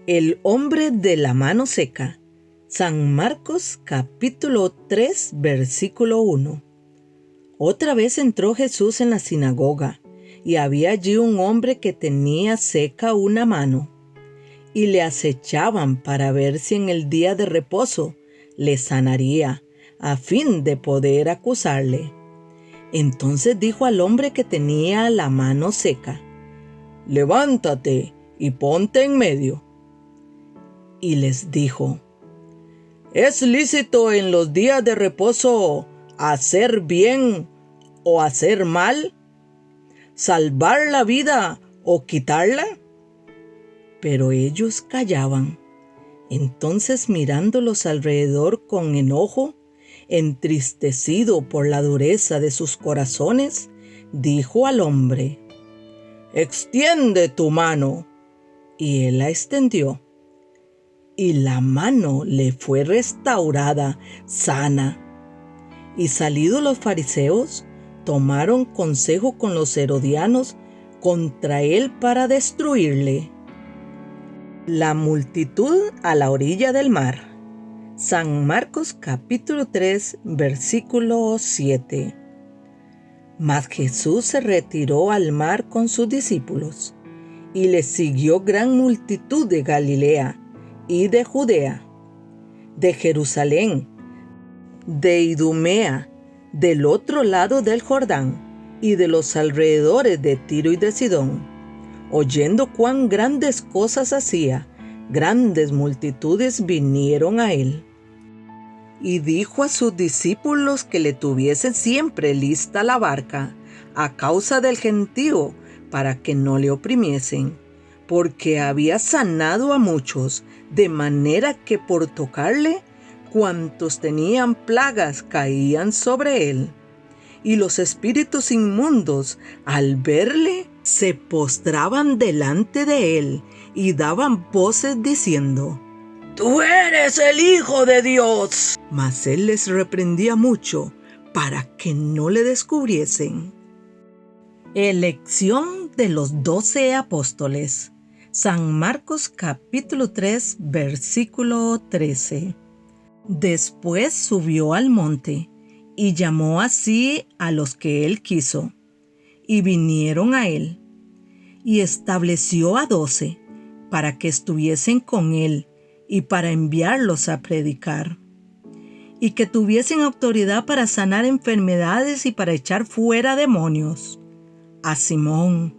El hombre de la mano seca. San Marcos capítulo 3 versículo 1. Otra vez entró Jesús en la sinagoga, y había allí un hombre que tenía seca una mano, y le acechaban para ver si en el día de reposo le sanaría, a fin de poder acusarle. Entonces dijo al hombre que tenía la mano seca: «Levántate y ponte en medio». Y les dijo: ¿Es lícito en los días de reposo hacer bien o hacer mal? ¿Salvar la vida o quitarla? Pero ellos callaban. Entonces, mirándolos alrededor con enojo, entristecido por la dureza de sus corazones, dijo al hombre: «Extiende tu mano». Y él la extendió, y la mano le fue restaurada sana. Y salidos los fariseos, tomaron consejo con los herodianos contra él para destruirle. La multitud a la orilla del mar. San Marcos capítulo 3 versículo 7. Mas Jesús se retiró al mar con sus discípulos, y le siguió gran multitud de Galilea y de Judea, de Jerusalén, de Idumea, del otro lado del Jordán, y de los alrededores de Tiro y de Sidón. Oyendo cuán grandes cosas hacía, grandes multitudes vinieron a él. Y dijo a sus discípulos que le tuviesen siempre lista la barca, a causa del gentío, para que no le oprimiesen, porque había sanado a muchos, de manera que por tocarle, cuantos tenían plagas caían sobre él. Y los espíritus inmundos, al verle, se postraban delante de él y daban voces diciendo: «¡Tú eres el Hijo de Dios!». Mas él les reprendía mucho para que no le descubriesen. Elección de los 12 apóstoles. San Marcos capítulo 3 versículo 13. Después subió al monte y llamó así a los que él quiso, y vinieron a él, y estableció a 12 para que estuviesen con él y para enviarlos a predicar, y que tuviesen autoridad para sanar enfermedades y para echar fuera demonios. A Simón,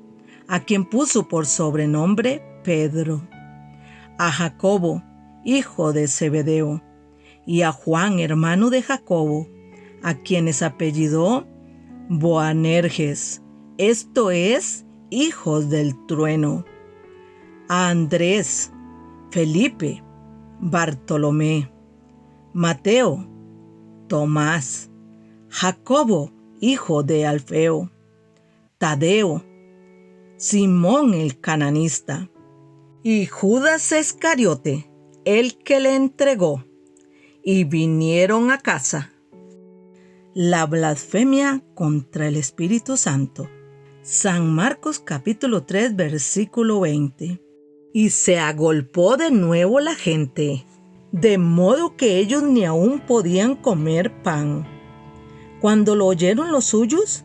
a quien puso por sobrenombre Pedro, a Jacobo, hijo de Zebedeo, y a Juan, hermano de Jacobo, a quienes apellidó Boanerges, esto es, hijos del trueno, a Andrés, Felipe, Bartolomé, Mateo, Tomás, Jacobo, hijo de Alfeo, Tadeo, Simón el cananista, y Judas Iscariote, el que le entregó. Y vinieron a casa. La blasfemia contra el Espíritu Santo. San Marcos capítulo 3 versículo 20. Y se agolpó de nuevo la gente, de modo que ellos ni aún podían comer pan. Cuando lo oyeron los suyos,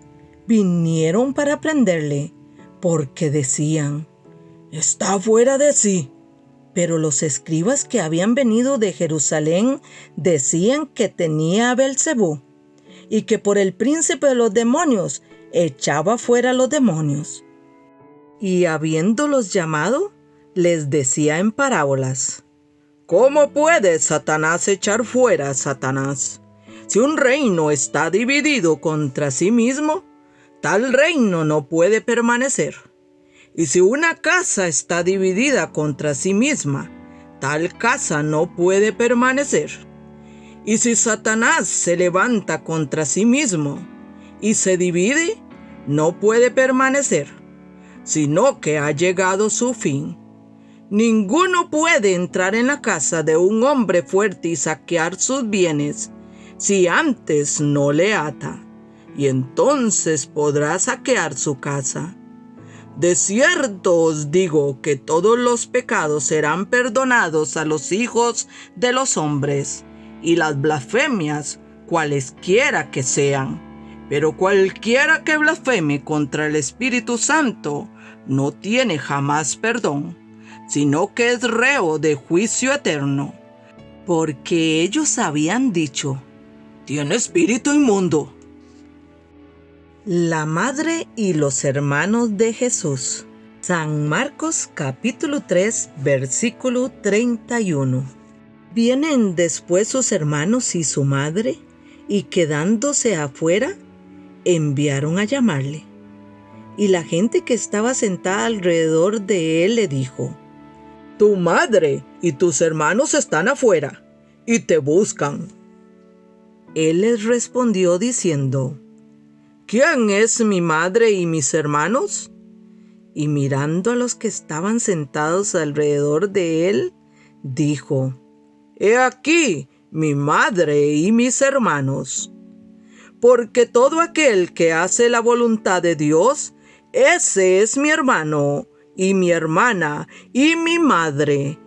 vinieron para prenderle, porque decían: «Está fuera de sí». Pero los escribas que habían venido de Jerusalén decían que tenía a Beelzebú, y que por el príncipe de los demonios echaba fuera los demonios. Y habiéndolos llamado, les decía en parábolas: «¿Cómo puede Satanás echar fuera a Satanás? Si un reino está dividido contra sí mismo, tal reino no puede permanecer. Y si una casa está dividida contra sí misma, tal casa no puede permanecer. Y si Satanás se levanta contra sí mismo y se divide, no puede permanecer, sino que ha llegado su fin. Ninguno puede entrar en la casa de un hombre fuerte y saquear sus bienes, si antes no le ata, y entonces podrá saquear su casa. De cierto os digo que todos los pecados serán perdonados a los hijos de los hombres, y las blasfemias, cualesquiera que sean. Pero cualquiera que blasfeme contra el Espíritu Santo no tiene jamás perdón, sino que es reo de juicio eterno. Porque ellos habían dicho: «Tiene espíritu inmundo». La madre y los hermanos de Jesús. San Marcos capítulo 3, versículo 31. Vienen después sus hermanos y su madre, y quedándose afuera, enviaron a llamarle. Y la gente que estaba sentada alrededor de él le dijo: «Tu madre y tus hermanos están afuera, y te buscan». Él les respondió diciendo: «¿Quién es mi madre y mis hermanos?». Y mirando a los que estaban sentados alrededor de él, dijo: «He aquí mi madre y mis hermanos. Porque todo aquel que hace la voluntad de Dios, ese es mi hermano y mi hermana y mi madre».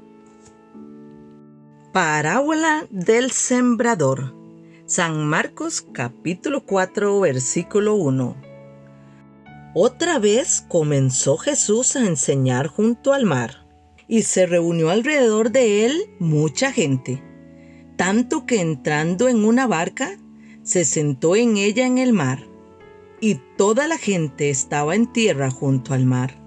Parábola del sembrador. San Marcos capítulo 4, versículo 1. Otra vez comenzó Jesús a enseñar junto al mar, y se reunió alrededor de él mucha gente, tanto que entrando en una barca, se sentó en ella en el mar, y toda la gente estaba en tierra junto al mar.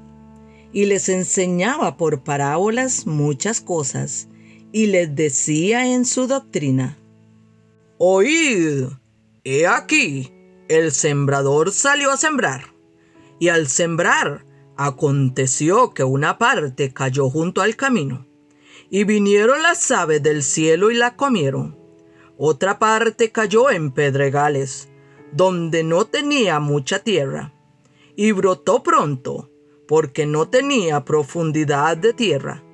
Y les enseñaba por parábolas muchas cosas, y les decía en su doctrina: «Oíd, he aquí, el sembrador salió a sembrar, y al sembrar aconteció que una parte cayó junto al camino, y vinieron las aves del cielo y la comieron. Otra parte cayó en pedregales, donde no tenía mucha tierra, y brotó pronto, porque no tenía profundidad de tierra.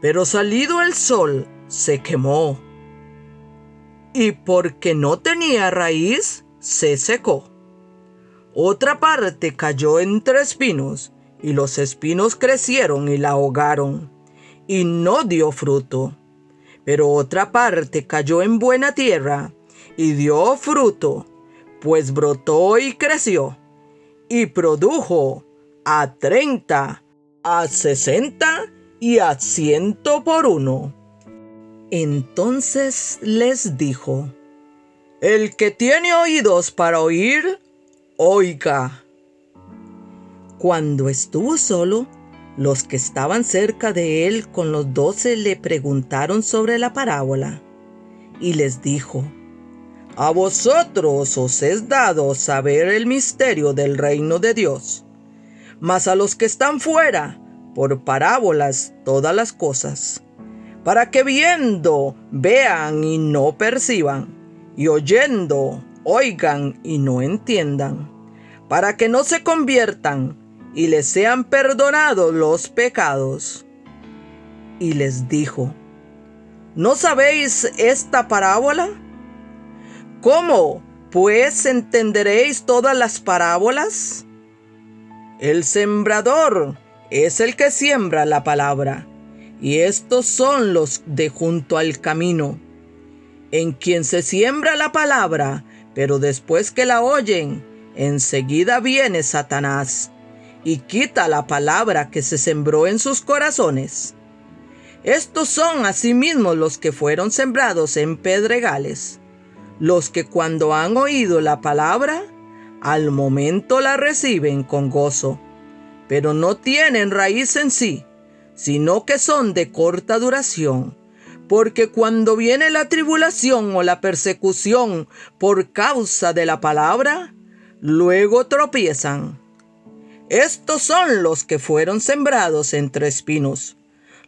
Pero salido el sol, se quemó, y porque no tenía raíz, se secó. Otra parte cayó entre espinos, y los espinos crecieron y la ahogaron, y no dio fruto. Pero otra parte cayó en buena tierra, y dio fruto, pues brotó y creció, y produjo a 30, a 60 y a 100 por uno. Entonces les dijo: «El que tiene oídos para oír, oiga». Cuando estuvo solo, los que estaban cerca de él con los 12 le preguntaron sobre la parábola, y les dijo: «A vosotros os es dado saber el misterio del reino de Dios, mas a los que están fuera, por parábolas todas las cosas, para que viendo vean y no perciban, y oyendo oigan y no entiendan, para que no se conviertan y les sean perdonados los pecados». Y les dijo: «¿No sabéis esta parábola? ¿Cómo, pues, entenderéis todas las parábolas? El sembrador es el que siembra la palabra, y estos son los de junto al camino, en quien se siembra la palabra, pero después que la oyen, enseguida viene Satanás y quita la palabra que se sembró en sus corazones. Estos son asimismo los que fueron sembrados en pedregales, los que cuando han oído la palabra, al momento la reciben con gozo, pero no tienen raíz en sí, sino que son de corta duración, porque cuando viene la tribulación o la persecución por causa de la palabra, luego tropiezan. Estos son los que fueron sembrados entre espinos,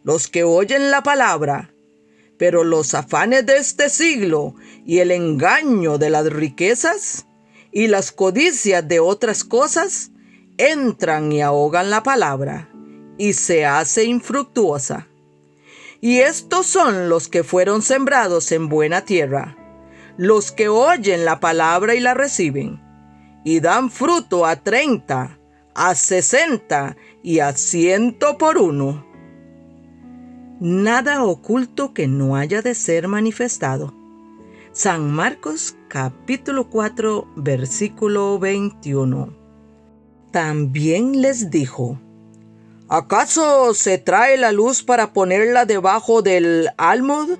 los que oyen la palabra, pero los afanes de este siglo y el engaño de las riquezas y las codicias de otras cosas entran y ahogan la palabra, y se hace infructuosa. Y estos son los que fueron sembrados en buena tierra, los que oyen la palabra y la reciben, y dan fruto a 30, a 60 y a 100 por uno. Nada oculto que no haya de ser manifestado. San Marcos capítulo 4 versículo 21. También les dijo: ¿acaso se trae la luz para ponerla debajo del almud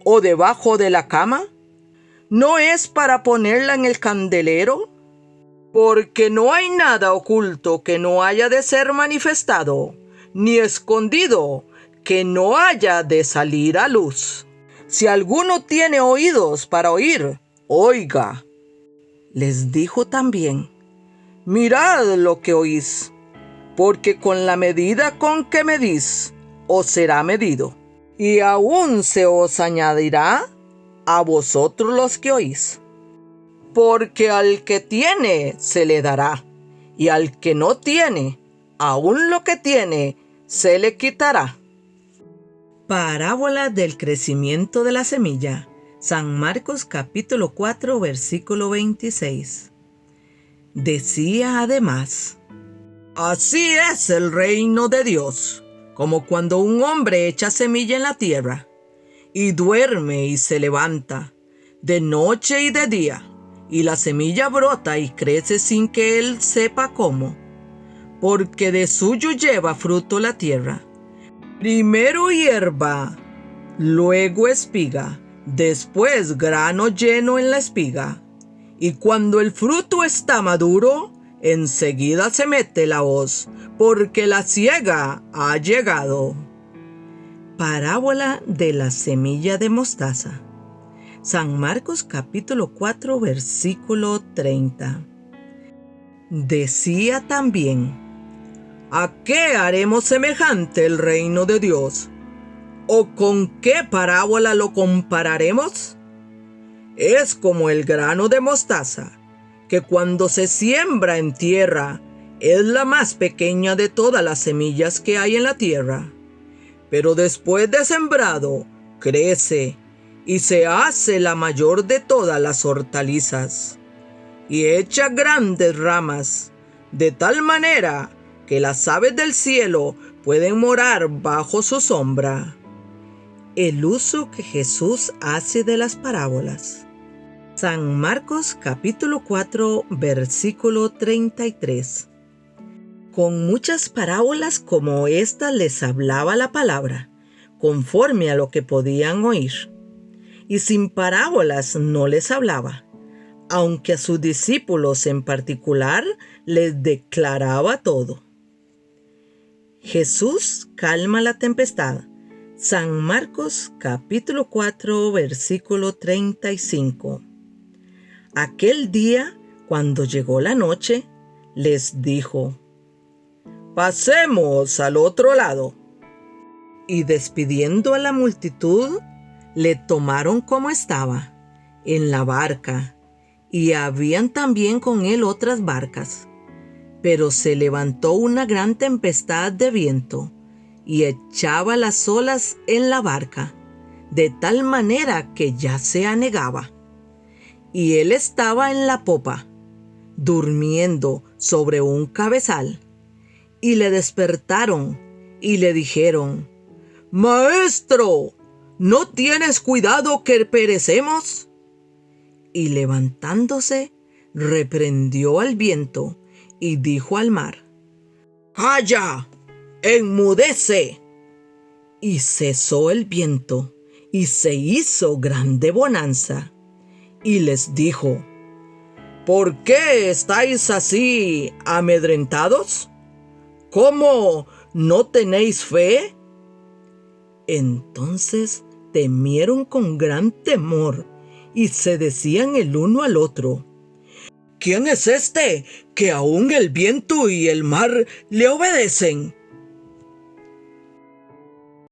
o debajo de la cama? ¿No es para ponerla en el candelero? Porque no hay nada oculto que no haya de ser manifestado, ni escondido que no haya de salir a luz. Si alguno tiene oídos para oír, oiga. Les dijo también: mirad lo que oís, porque con la medida con que medís, os será medido, y aún se os añadirá a vosotros los que oís. Porque al que tiene se le dará, y al que no tiene, aún lo que tiene se le quitará. Parábola del crecimiento de la semilla. San Marcos capítulo 4 versículo 26. Decía además: así es el reino de Dios, como cuando un hombre echa semilla en la tierra, y duerme y se levanta, de noche y de día, y la semilla brota y crece sin que él sepa cómo, porque de suyo lleva fruto la tierra. Primero hierba, luego espiga, después grano lleno en la espiga. Y cuando el fruto está maduro, enseguida se mete la hoz, porque la siega ha llegado. Parábola de la semilla de mostaza. San Marcos capítulo 4 versículo 30. Decía también: ¿a qué haremos semejante el reino de Dios? ¿O con qué parábola lo compararemos? Es como el grano de mostaza, que cuando se siembra en tierra, es la más pequeña de todas las semillas que hay en la tierra. Pero después de sembrado, crece y se hace la mayor de todas las hortalizas, y echa grandes ramas, de tal manera que las aves del cielo pueden morar bajo su sombra. El uso que Jesús hace de las parábolas. San Marcos capítulo 4 versículo 33. Con muchas parábolas como esta les hablaba la palabra, conforme a lo que podían oír. Y sin parábolas no les hablaba, aunque a sus discípulos en particular les declaraba todo. Jesús calma la tempestad. San Marcos capítulo 4 versículo 35. Aquel día, cuando llegó la noche, les dijo: pasemos al otro lado. Y despidiendo a la multitud, le tomaron como estaba, en la barca, y habían también con él otras barcas. Pero se levantó una gran tempestad de viento, y echaba las olas en la barca, de tal manera que ya se anegaba. Y él estaba en la popa, durmiendo sobre un cabezal. Y le despertaron, y le dijeron: Maestro, ¿no tienes cuidado que perecemos? Y levantándose, reprendió al viento, y dijo al mar: ¡calla! ¡Enmudece! Y cesó el viento, y se hizo grande bonanza. Y les dijo: ¿por qué estáis así amedrentados? ¿Cómo no tenéis fe? Entonces temieron con gran temor, y se decían el uno al otro: ¿quién es este que aún el viento y el mar le obedecen?